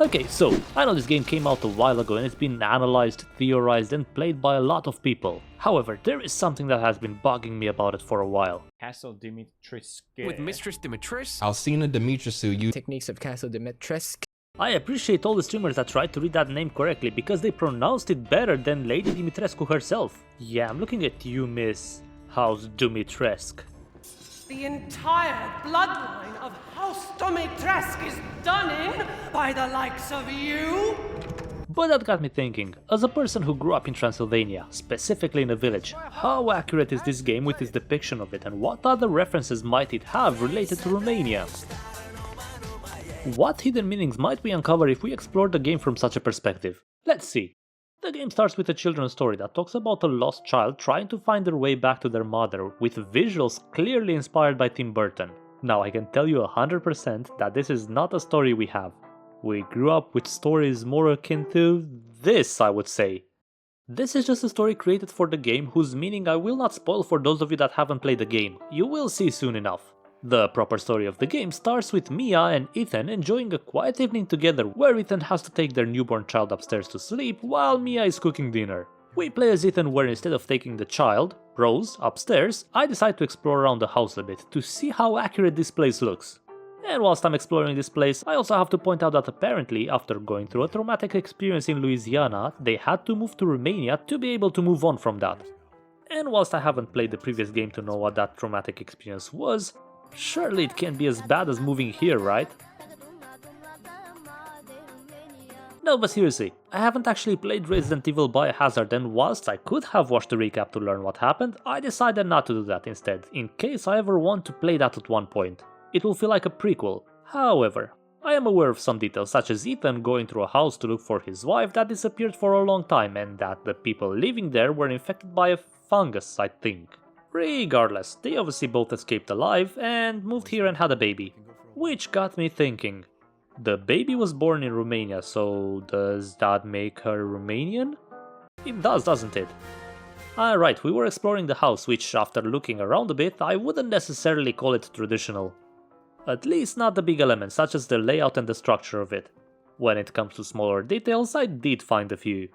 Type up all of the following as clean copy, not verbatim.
Okay, so, I know this game came out a while ago and it's been analyzed, theorized and played by a lot of people. However, there is something that has been bugging me about it for a while. Castle Dimitrescu. With Mistress Dimitrescu. Alcina Dimitrescu use techniques of Castle Dimitrescu. I appreciate all the streamers that tried to read that name correctly because they pronounced it better than Lady Dimitrescu herself. Yeah, I'm looking at you, Miss House Dimitrescu. The entire bloodline of House Dimitrescu is done in by the likes of you? But that got me thinking, as a person who grew up in Transylvania, specifically in a village, how accurate is this game with its depiction of it and what other references might it have related to Romania? What hidden meanings might we uncover if we explore the game from such a perspective? Let's see. The game starts with a children's story that talks about a lost child trying to find their way back to their mother, with visuals clearly inspired by Tim Burton. Now I can tell you 100% that this is not a story we have. We grew up with stories more akin to this, I would say. This is just a story created for the game whose meaning I will not spoil for those of you that haven't played the game. You will see soon enough. The proper story of the game starts with Mia and Ethan enjoying a quiet evening together where Ethan has to take their newborn child upstairs to sleep while Mia is cooking dinner. We play as Ethan where instead of taking the child, Rose, upstairs, I decide to explore around the house a bit to see how accurate this place looks. And whilst I'm exploring this place, I also have to point out that apparently, after going through a traumatic experience in Louisiana, they had to move to Romania to be able to move on from that. And whilst I haven't played the previous game to know what that traumatic experience was, surely it can't be as bad as moving here, right? No, but seriously, I haven't actually played Resident Evil Biohazard, and whilst I could have watched the recap to learn what happened, I decided not to do that instead, in case I ever want to play that at one point. It will feel like a prequel. However, I am aware of some details, such as Ethan going through a house to look for his wife that disappeared for a long time, and that the people living there were infected by a fungus, I think. Regardless, they obviously both escaped alive and moved here and had a baby. Which got me thinking. The baby was born in Romania, so does that make her Romanian? It does, doesn't it? Alright, we were exploring the house, which after looking around a bit, I wouldn't necessarily call it traditional. At least not the big elements, such as the layout and the structure of it. When it comes to smaller details, I did find a few.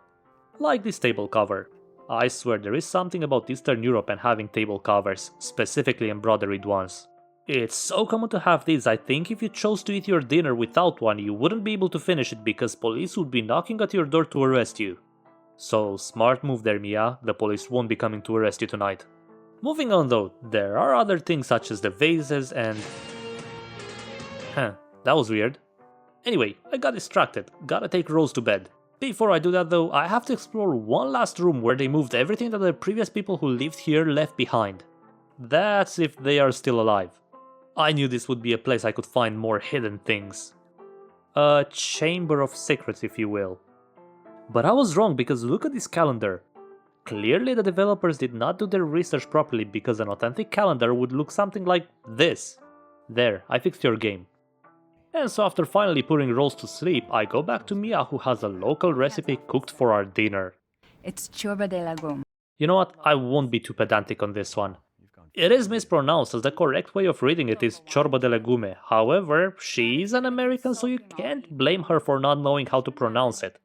Like this table cover. I swear there is something about Eastern Europe and having table covers, specifically embroidered ones. It's so common to have these, I think if you chose to eat your dinner without one, you wouldn't be able to finish it because police would be knocking at your door to arrest you. So smart move there, Mia, the police won't be coming to arrest you tonight. Moving on though, there are other things such as the vases and... that was weird. Anyway, I got distracted, gotta take Rose to bed. Before I do that though, I have to explore one last room where they moved everything that the previous people who lived here left behind. That's if they are still alive. I knew this would be a place I could find more hidden things. A chamber of secrets, if you will. But I was wrong because look at this calendar. Clearly the developers did not do their research properly because an authentic calendar would look something like this. There, I fixed your game. And so after finally putting Rose to sleep, I go back to Mia who has a local recipe cooked for our dinner. It's ciorba de legume. You know what, I won't be too pedantic on this one. It is mispronounced as the correct way of reading it is ciorba de legume, however, she is an American so you can't blame her for not knowing how to pronounce it.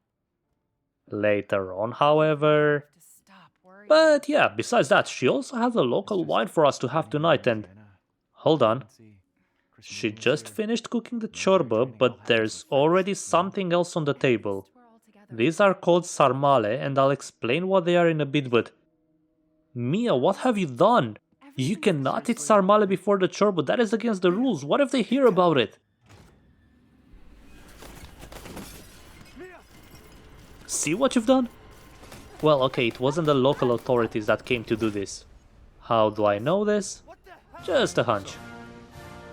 Later on, however... But yeah, besides that, she also has a local wine for us to have tonight and... Hold on. She just finished cooking the ciorba, but there's already something else on the table. These are called sarmale, and I'll explain what they are in a bit, but... Mia, what have you done? You cannot eat sarmale before the ciorba, that is against the rules. What if they hear about it? See what you've done? Well, okay, it wasn't the local authorities that came to do this. How do I know this? Just a hunch.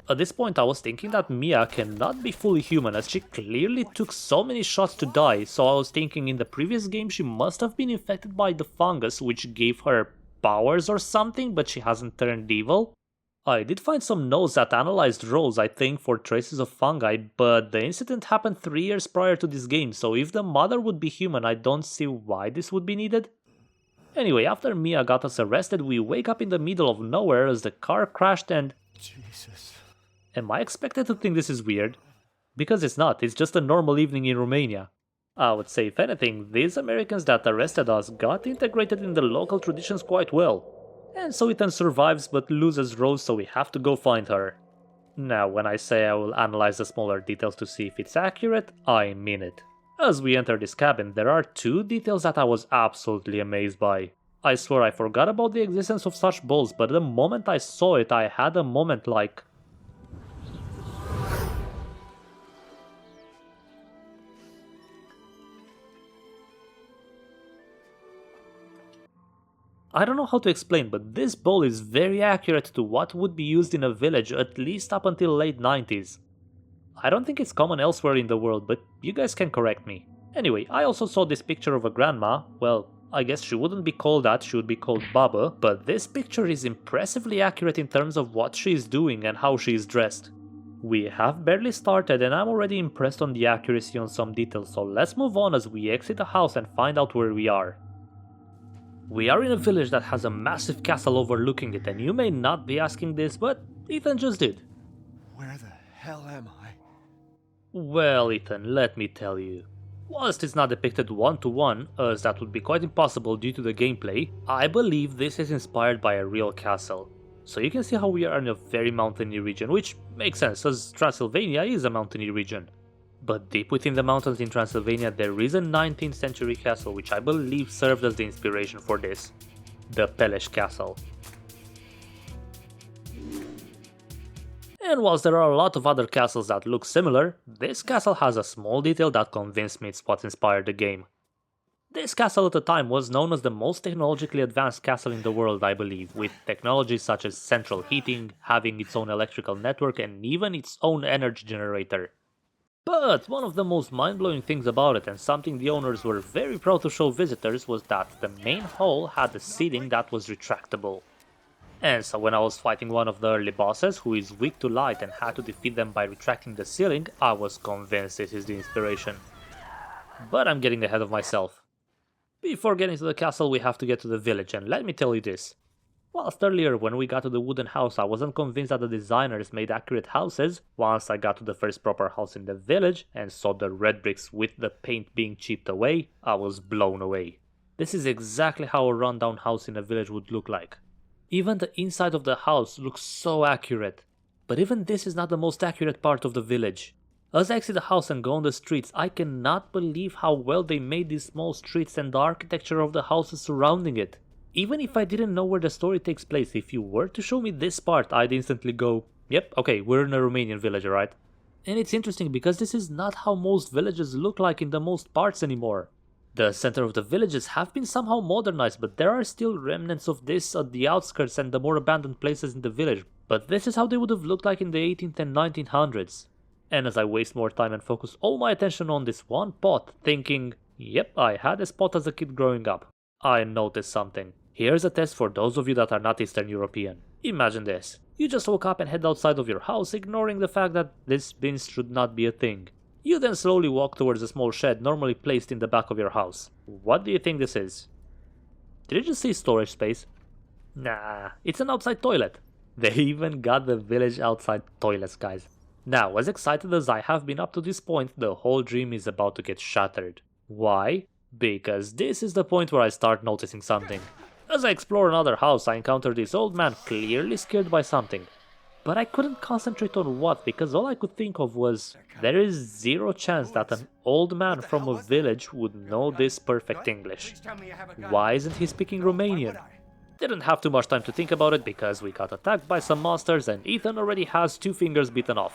At this point I was thinking that Mia cannot be fully human as she clearly took so many shots to die, so I was thinking in the previous game she must have been infected by the fungus which gave her powers or something, but she hasn't turned evil. I did find some notes that analyzed Rose, I think, for traces of fungi, but the incident happened 3 years prior to this game, so if the mother would be human I don't see why this would be needed. Anyway, after Mia got us arrested, we wake up in the middle of nowhere as the car crashed and... Jesus. Am I expected to think this is weird? Because it's not, it's just a normal evening in Romania. I would say, if anything, these Americans that arrested us got integrated in the local traditions quite well. And so Ethan survives but loses Rose, so we have to go find her. Now, when I say I will analyze the smaller details to see if it's accurate, I mean it. As we enter this cabin, there are two details that I was absolutely amazed by. I swear I forgot about the existence of such balls, but the moment I saw it, I had a moment like... I don't know how to explain, but this bowl is very accurate to what would be used in a village at least up until late 90s. I don't think it's common elsewhere in the world, but you guys can correct me. Anyway, I also saw this picture of a grandma. Well, I guess she wouldn't be called that, she would be called Baba, but this picture is impressively accurate in terms of what she is doing and how she is dressed. We have barely started and I'm already impressed on the accuracy on some details, so let's move on as we exit the house and find out where we are. We are in a village that has a massive castle overlooking it, and you may not be asking this, but Ethan just did. Where the hell am I? Well, Ethan, let me tell you. Whilst it's not depicted one-to-one, as that would be quite impossible due to the gameplay, I believe this is inspired by a real castle. So you can see how we are in a very mountainy region, which makes sense as Transylvania is a mountainy region. But deep within the mountains in Transylvania there is a 19th century castle which I believe served as the inspiration for this. The Peleș Castle. And whilst there are a lot of other castles that look similar, this castle has a small detail that convinced me it's what inspired the game. This castle at the time was known as the most technologically advanced castle in the world, I believe, with technologies such as central heating, having its own electrical network and even its own energy generator. But one of the most mind-blowing things about it, and something the owners were very proud to show visitors, was that the main hall had a ceiling that was retractable. And so when I was fighting one of the early bosses, who is weak to light and had to defeat them by retracting the ceiling, I was convinced this is the inspiration. But I'm getting ahead of myself. Before getting to the castle we have to get to the village, and let me tell you this. Whilst earlier when we got to the wooden house I wasn't convinced that the designers made accurate houses, once I got to the first proper house in the village and saw the red bricks with the paint being chipped away, I was blown away. This is exactly how a rundown house in a village would look like. Even the inside of the house looks so accurate. But even this is not the most accurate part of the village. As I exit the house and go on the streets, I cannot believe how well they made these small streets and the architecture of the houses surrounding it. Even if I didn't know where the story takes place, if you were to show me this part, I'd instantly go, yep, okay, we're in a Romanian village, right? And it's interesting because this is not how most villages look like in the most parts anymore. The center of the villages have been somehow modernized, but there are still remnants of this at the outskirts and the more abandoned places in the village, but this is how they would have looked like in the 18th and 1900s. And as I waste more time and focus all my attention on this one pot, thinking, yep, I had a spot as a kid growing up, I noticed something. Here's a test for those of you that are not Eastern European. Imagine this. You just woke up and head outside of your house, ignoring the fact that this bins should not be a thing. You then slowly walk towards a small shed normally placed in the back of your house. What do you think this is? Did you just see storage space? Nah, it's an outside toilet. They even got the village outside toilets, guys. Now, as excited as I have been up to this point, the whole dream is about to get shattered. Why? Because this is the point where I start noticing something. As I explore another house, I encounter this old man clearly scared by something. But I couldn't concentrate on what, because all I could think of was, there is zero chance that an old man from a village would know this perfect English. Why isn't he speaking Romanian? Didn't have too much time to think about it because we got attacked by some monsters and Ethan already has 2 fingers bitten off.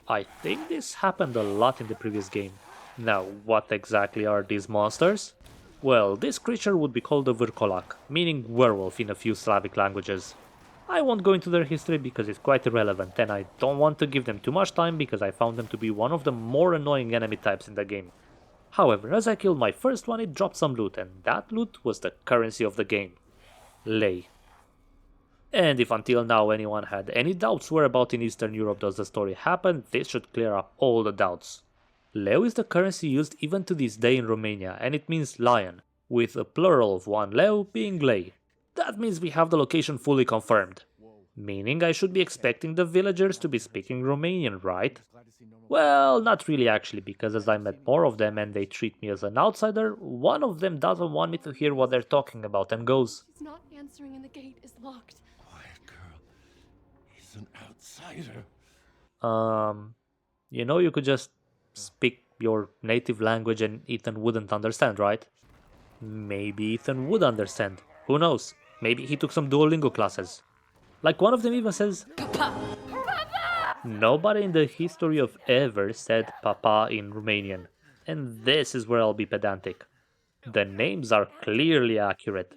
I think this happened a lot in the previous game. Now, what exactly are these monsters? Well, this creature would be called a Vrkolak, meaning werewolf in a few Slavic languages. I won't go into their history because it's quite irrelevant and I don't want to give them too much time because I found them to be one of the more annoying enemy types in the game. However, as I killed my first one it dropped some loot and that loot was the currency of the game. Lei. And if until now anyone had any doubts whereabout in Eastern Europe does the story happen, this should clear up all the doubts. Leu is the currency used even to this day in Romania, and it means lion, with a plural of 1 leu being lei. That means we have the location fully confirmed. Meaning I should be expecting the villagers to be speaking Romanian, right? Well, not really actually, because as I met more of them and they treat me as an outsider, one of them doesn't want me to hear what they're talking about and goes, He's not answering and the gate is locked. Quiet girl. He's an outsider. you could just speak your native language and Ethan wouldn't understand, right? Maybe Ethan would understand. Who knows? Maybe he took some Duolingo classes. Like one of them even says, Papa! Nobody in the history of ever said Papa in Romanian. And this is where I'll be pedantic. The names are clearly accurate.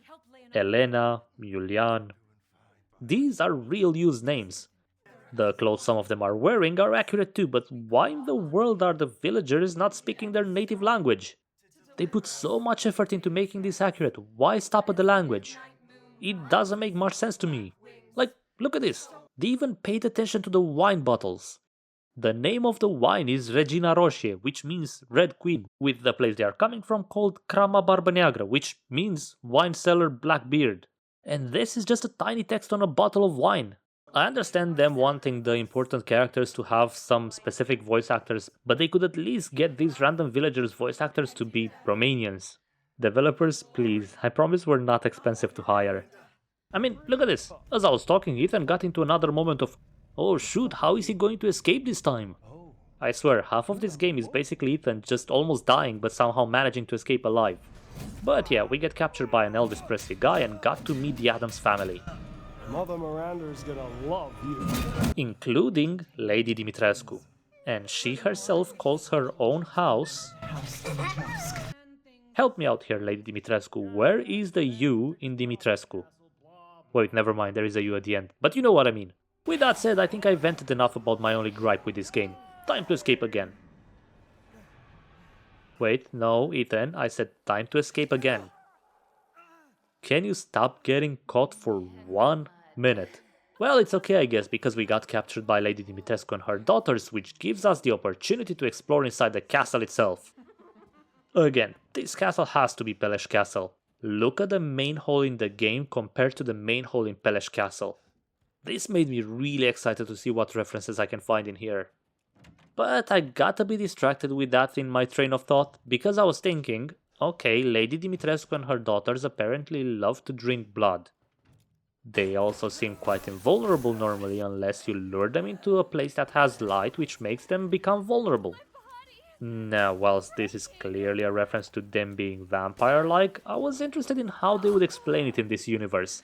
Elena, Julian. These are real used names. The clothes some of them are wearing are accurate too, but why in the world are the villagers not speaking their native language? They put so much effort into making this accurate, why stop at the language? It doesn't make much sense to me. Like, look at this. They even paid attention to the wine bottles. The name of the wine is Regina Roșie, which means Red Queen, with the place they are coming from called Crama Barbă Neagră, which means wine cellar Blackbeard. And this is just a tiny text on a bottle of wine. I understand them wanting the important characters to have some specific voice actors, but they could at least get these random villagers' voice actors to be Romanians. Developers, please, I promise we're not expensive to hire. I mean, look at this. As I was talking, Ethan got into another moment of, oh shoot, how is he going to escape this time? I swear, half of this game is basically Ethan just almost dying but somehow managing to escape alive. But yeah, we get captured by an Elvis Presley guy and got to meet the Addams family. Mother Miranda's gonna love you. Including Lady Dimitrescu. And she herself calls her own house... Help me out here, Lady Dimitrescu. Where is the U in Dimitrescu? Wait, never mind, there is a U at the end. But you know what I mean. With that said, I think I vented enough about my only gripe with this game. Time to escape again. Wait, no, Ethan, I said time to escape again. Can you stop getting caught for 1 minute? Well, it's okay I guess, because we got captured by Lady Dimitrescu and her daughters, which gives us the opportunity to explore inside the castle itself. Again, this castle has to be Peleș Castle. Look at the main hall in the game compared to the main hall in Peleș Castle. This made me really excited to see what references I can find in here. But I gotta be distracted with that in my train of thought, because I was thinking, okay, Lady Dimitrescu and her daughters apparently love to drink blood. They also seem quite invulnerable normally unless you lure them into a place that has light which makes them become vulnerable. Now, whilst this is clearly a reference to them being vampire-like, I was interested in how they would explain it in this universe.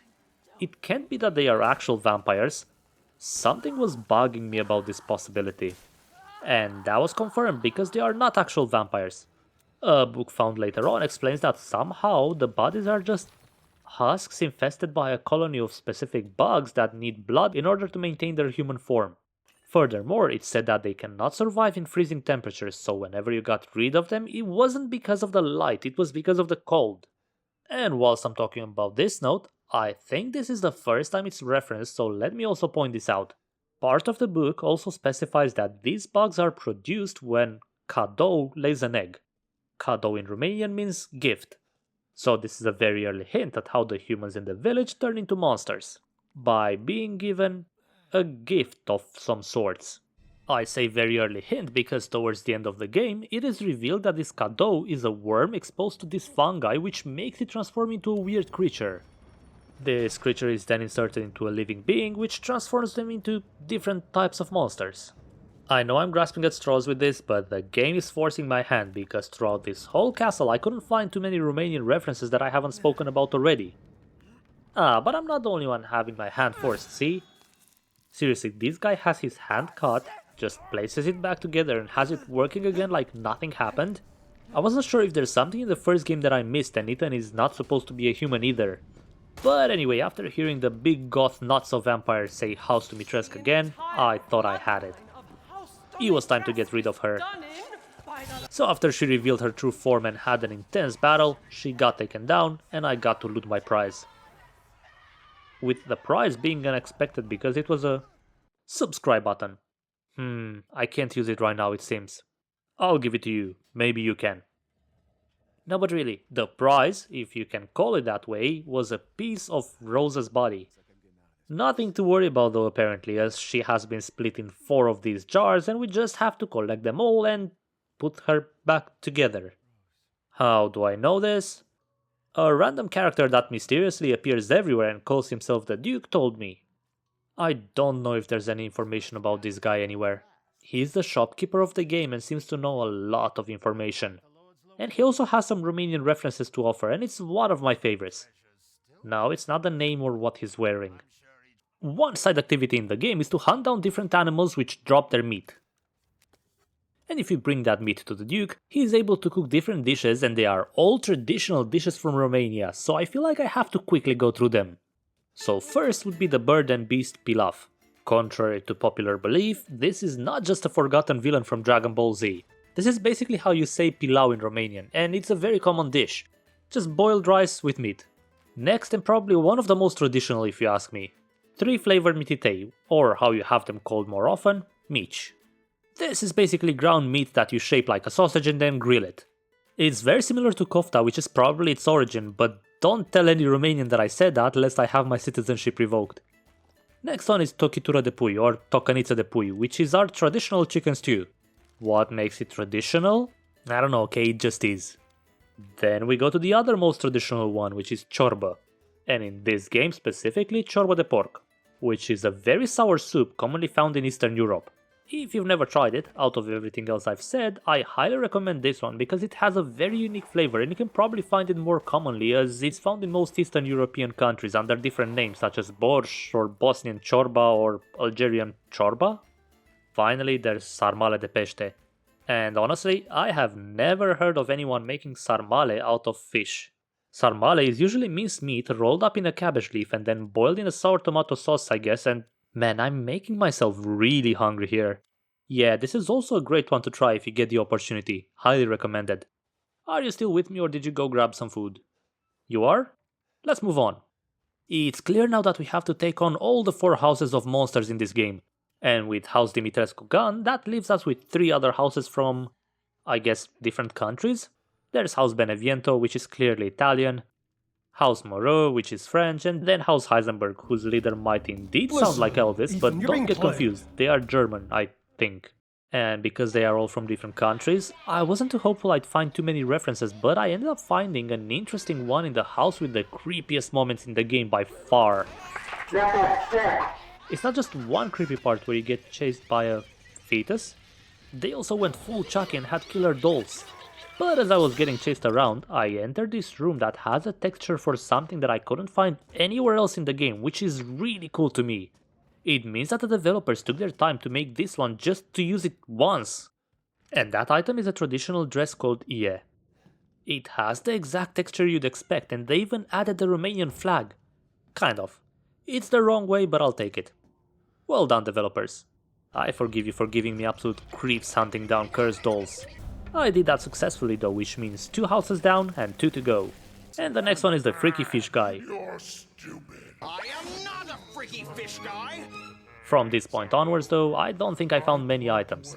It can't be that they are actual vampires. Something was bugging me about this possibility. And that was confirmed because they are not actual vampires. A book found later on explains that somehow the bodies are just husks infested by a colony of specific bugs that need blood in order to maintain their human form. Furthermore, it said that they cannot survive in freezing temperatures, so whenever you got rid of them, it wasn't because of the light, it was because of the cold. And whilst I'm talking about this note, I think this is the first time it's referenced, so let me also point this out. Part of the book also specifies that these bugs are produced when cadou lays an egg. Cadou in Romanian means gift. So this is a very early hint at how the humans in the village turn into monsters. By being given a gift of some sorts. I say very early hint because towards the end of the game, it is revealed that this cadou is a worm exposed to this fungi which makes it transform into a weird creature. This creature is then inserted into a living being which transforms them into different types of monsters. I know I'm grasping at straws with this, but the game is forcing my hand because throughout this whole castle I couldn't find too many Romanian references that I haven't spoken about already. But I'm not the only one having my hand forced, see? Seriously, this guy has his hand cut, just places it back together and has it working again like nothing happened. I wasn't sure if there's something in the first game that I missed and Ethan is not supposed to be a human either. But anyway, after hearing the big goth not-so vampire say House Dimitrescu again, I thought I had it. It was time to get rid of her. So after she revealed her true form and had an intense battle, she got taken down and I got to loot my prize. With the prize being unexpected because it was a subscribe button. I can't use it right now it seems. I'll give it to you, maybe you can. No, but really, the prize, if you can call it that way, was a piece of Rosa's body. Nothing to worry about though apparently, as she has been split in 4 of these jars and we just have to collect them all and put her back together. How do I know this? A random character that mysteriously appears everywhere and calls himself the Duke told me. I don't know if there's any information about this guy anywhere. He's the shopkeeper of the game and seems to know a lot of information. And he also has some Romanian references to offer, and it's one of my favorites. No, it's not the name or what he's wearing. One side activity in the game is to hunt down different animals which drop their meat. And if you bring that meat to the Duke, he is able to cook different dishes and they are all traditional dishes from Romania, so I feel like I have to quickly go through them. So first would be the bird and beast pilaf. Contrary to popular belief, this is not just a forgotten villain from Dragon Ball Z. This is basically how you say pilau in Romanian, and it's a very common dish. Just boiled rice with meat. Next, and probably one of the most traditional if you ask me, 3 flavored mititei, or how you have them called more often, mici. This is basically ground meat that you shape like a sausage and then grill it. It's very similar to kofta, which is probably its origin, but don't tell any Romanian that I said that lest I have my citizenship revoked. Next one is tochitura de pui, or tocăniță de pui, which is our traditional chicken stew. What makes it traditional? I don't know, okay, it just is. Then we go to the other most traditional one, which is ciorbă. And in this game specifically, ciorbă de porc, which is a very sour soup commonly found in Eastern Europe. If you've never tried it, out of everything else I've said, I highly recommend this one because it has a very unique flavor and you can probably find it more commonly as it's found in most Eastern European countries under different names such as borș or Bosnian ciorba or Algerian ciorba. Finally, there's sarmale de pește. And honestly, I have never heard of anyone making sarmale out of fish. Sarmale is usually minced meat rolled up in a cabbage leaf and then boiled in a sour tomato sauce, I guess, and man, I'm making myself really hungry here. Yeah, this is also a great one to try if you get the opportunity. Highly recommended. Are you still with me or did you go grab some food? You are? Let's move on. It's clear now that we have to take on all the 4 houses of monsters in this game. And with House Dimitrescu gone, that leaves us with 3 other houses from, I guess, different countries? There's House Beneviento, which is clearly Italian, House Moreau, which is French, and then House Heisenberg, whose leader might indeed sound like Elvis, but don't get confused, they are German, I think. And because they are all from different countries, I wasn't too hopeful I'd find too many references, but I ended up finding an interesting one in the house with the creepiest moments in the game by far. It's not just one creepy part where you get chased by a fetus, they also went full Chucky and had killer dolls. But as I was getting chased around, I entered this room that has a texture for something that I couldn't find anywhere else in the game, which is really cool to me. It means that the developers took their time to make this one just to use it once. And that item is a traditional dress called ie. It has the exact texture you'd expect and they even added the Romanian flag. Kind of. It's the wrong way, but I'll take it. Well done, developers. I forgive you for giving me absolute creeps hunting down cursed dolls. I did that successfully though, which means 2 houses down and 2 to go. And the next one is the freaky fish guy. You're stupid. I am not a freaky fish guy! From this point onwards though, I don't think I found many items.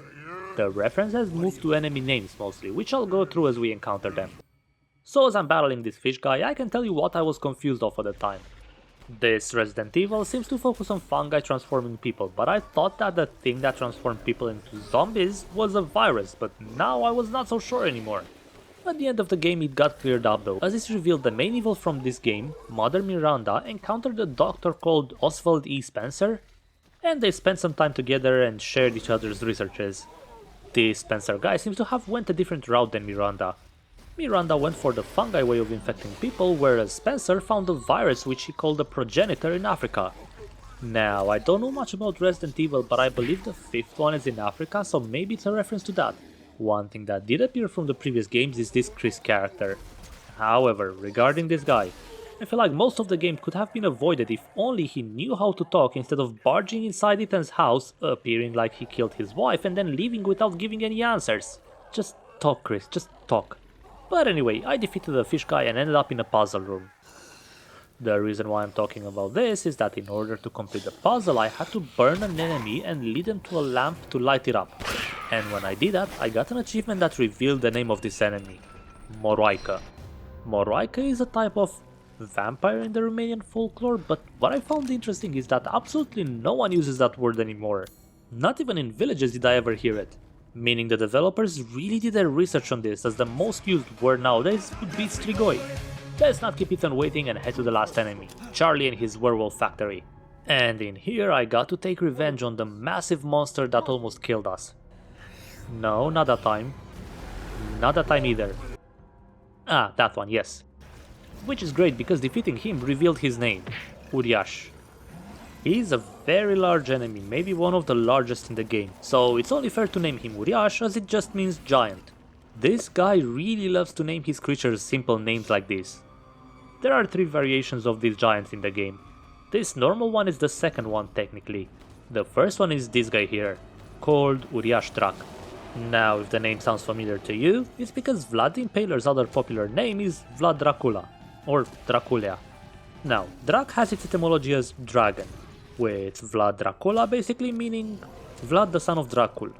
The references moved to enemy names mostly, which I'll go through as we encounter them. So as I'm battling this fish guy, I can tell you what I was confused of at the time. This Resident Evil seems to focus on fungi transforming people, but I thought that the thing that transformed people into zombies was a virus, but now I was not so sure anymore. At the end of the game it got cleared up though, as it's revealed the main evil from this game, Mother Miranda, encountered a doctor called Oswald E. Spencer, and they spent some time together and shared each other's researches. This Spencer guy seems to have went a different route than Miranda. Miranda went for the fungi way of infecting people, whereas Spencer found a virus which he called a progenitor in Africa. Now, I don't know much about Resident Evil, but I believe the 5th one is in Africa, so maybe it's a reference to that. One thing that did appear from the previous games is this Chris character. However, regarding this guy, I feel like most of the game could have been avoided if only he knew how to talk instead of barging inside Ethan's house, appearing like he killed his wife and then leaving without giving any answers. Just talk, Chris, just talk. But anyway, I defeated the fish guy and ended up in a puzzle room. The reason why I'm talking about this is that in order to complete the puzzle I had to burn an enemy and lead them to a lamp to light it up. And when I did that, I got an achievement that revealed the name of this enemy. Moroica. Moroica is a type of vampire in the Romanian folklore, but what I found interesting is that absolutely no one uses that word anymore. Not even in villages did I ever hear it. Meaning the developers really did their research on this, as the most used word nowadays would be strigoi. Let's not keep Ethan waiting and head to the last enemy, Charlie and his werewolf factory. And in here I got to take revenge on the massive monster that almost killed us. No, not that time. Not that time either. Ah, that one, yes. Which is great because defeating him revealed his name, Uriash. He's a very large enemy, maybe one of the largest in the game, so it's only fair to name him Uriash as it just means giant. This guy really loves to name his creatures simple names like this. There are 3 variations of these giants in the game. This normal one is the second one technically. The first one is this guy here, called Uriash Drac. Now if the name sounds familiar to you, it's because Vlad the Impaler's other popular name is Vlad Dracula, or Dracula. Now, Drac has its etymology as dragon, with Vlad Dracula basically meaning Vlad the son of Dracul.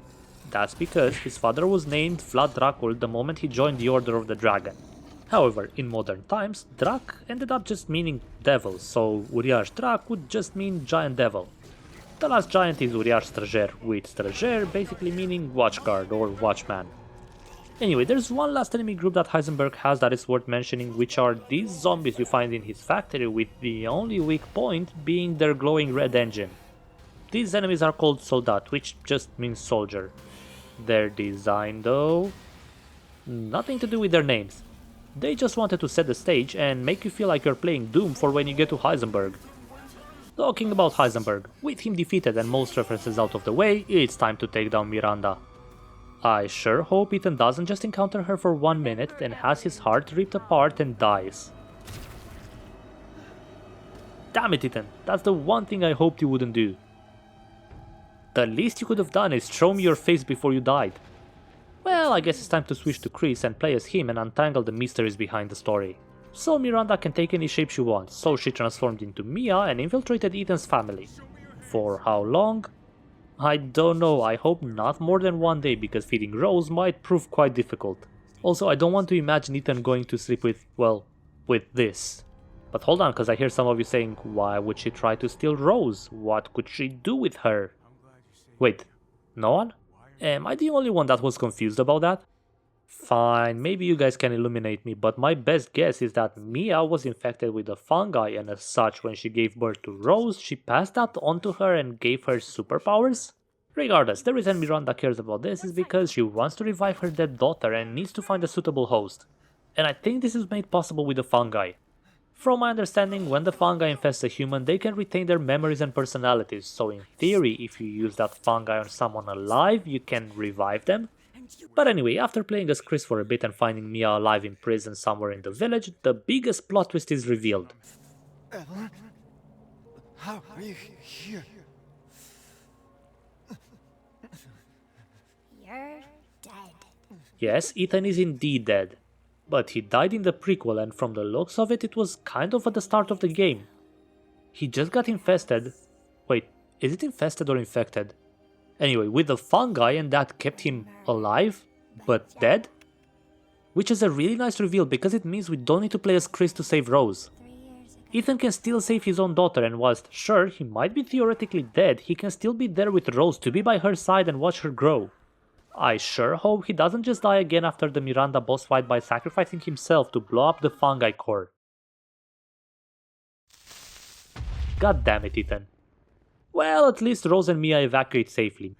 That's because his father was named Vlad Dracul the moment he joined the Order of the Dragon. However, in modern times, Drac ended up just meaning devil, so Uriash Drac would just mean giant devil. The last giant is Uriash Strajer, with Strajer basically meaning watchguard or watchman. Anyway, there's one last enemy group that Heisenberg has that is worth mentioning, which are these zombies you find in his factory, with the only weak point being their glowing red engine. These enemies are called Soldat, which just means soldier. Their design though? Nothing to do with their names. They just wanted to set the stage and make you feel like you're playing Doom for when you get to Heisenberg. Talking about Heisenberg, with him defeated and most references out of the way, it's time to take down Miranda. I sure hope Ethan doesn't just encounter her for 1 minute and has his heart ripped apart and dies. Damn it, Ethan, that's the one thing I hoped you wouldn't do. The least you could have done is show me your face before you died. Well, I guess it's time to switch to Chris and play as him and untangle the mysteries behind the story. So Miranda can take any shape she wants, so she transformed into Mia and infiltrated Ethan's family. For how long? I don't know, I hope not more than 1 day because feeding Rose might prove quite difficult. Also, I don't want to imagine Ethan going to sleep with, well, with this. But hold on, cause I hear some of you saying, why would she try to steal Rose? What could she do with her? Wait, no one? Am I the only one that was confused about that? Fine, maybe you guys can illuminate me, but my best guess is that Mia was infected with a fungi and as such when she gave birth to Rose, she passed that on to her and gave her superpowers? Regardless, the reason Miranda cares about this is because she wants to revive her dead daughter and needs to find a suitable host. And I think this is made possible with the fungi. From my understanding, when the fungi infest a human, they can retain their memories and personalities, so in theory, if you use that fungi on someone alive, you can revive them. But anyway, after playing as Chris for a bit and finding Mia alive in prison somewhere in the village, the biggest plot twist is revealed. Evelyn? How are you here? You're dead. Yes, Ethan is indeed dead. But he died in the prequel and from the looks of it, it was kind of at the start of the game. He just got infested. Wait, is it infested or infected? Anyway, with the fungi and that kept him alive, but dead? Which is a really nice reveal because it means we don't need to play as Chris to save Rose. Ethan can still save his own daughter and whilst sure he might be theoretically dead, he can still be there with Rose to be by her side and watch her grow. I sure hope he doesn't just die again after the Miranda boss fight by sacrificing himself to blow up the fungi core. God damn it, Ethan. Well, at least Rose and Mia evacuate safely.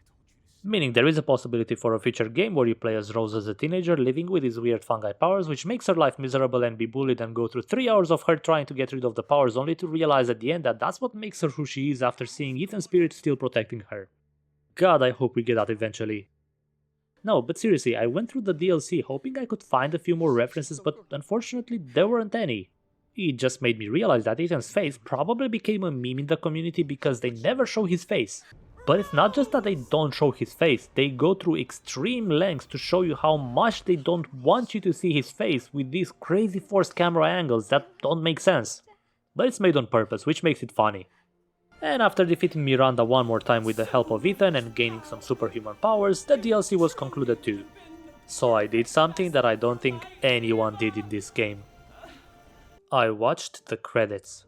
Meaning there is a possibility for a future game where you play as Rose as a teenager living with his weird fungi powers, which makes her life miserable and be bullied and go through 3 hours of her trying to get rid of the powers only to realize at the end that that's what makes her who she is after seeing Ethan's spirit still protecting her. God, I hope we get that eventually. No, but seriously, I went through the DLC hoping I could find a few more references, but unfortunately there weren't any. It just made me realize that Ethan's face probably became a meme in the community because they never show his face. But it's not just that they don't show his face, they go through extreme lengths to show you how much they don't want you to see his face with these crazy forced camera angles that don't make sense. But it's made on purpose, which makes it funny. And after defeating Miranda one more time with the help of Ethan and gaining some superhuman powers, the DLC was concluded too. So I did something that I don't think anyone did in this game. I watched the credits.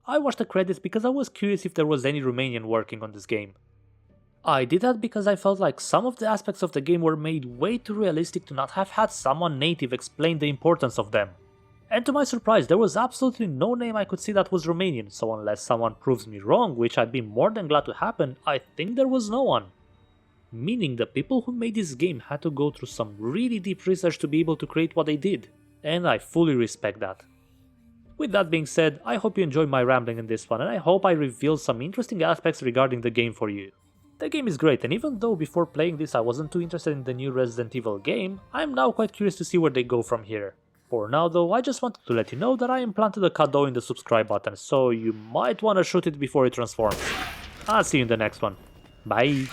I watched the credits because I was curious if there was any Romanian working on this game. I did that because I felt like some of the aspects of the game were made way too realistic to not have had someone native explain the importance of them. And to my surprise, there was absolutely no name I could see that was Romanian, so unless someone proves me wrong, which I'd be more than glad to happen, I think there was no one. Meaning the people who made this game had to go through some really deep research to be able to create what they did, and I fully respect that. With that being said, I hope you enjoyed my rambling in this one, and I hope I revealed some interesting aspects regarding the game for you. The game is great, and even though before playing this I wasn't too interested in the new Resident Evil game, I am now quite curious to see where they go from here. For now though, I just wanted to let you know that I implanted a cadeau in the subscribe button, so you might wanna shoot it before it transforms. I'll see you in the next one. Bye!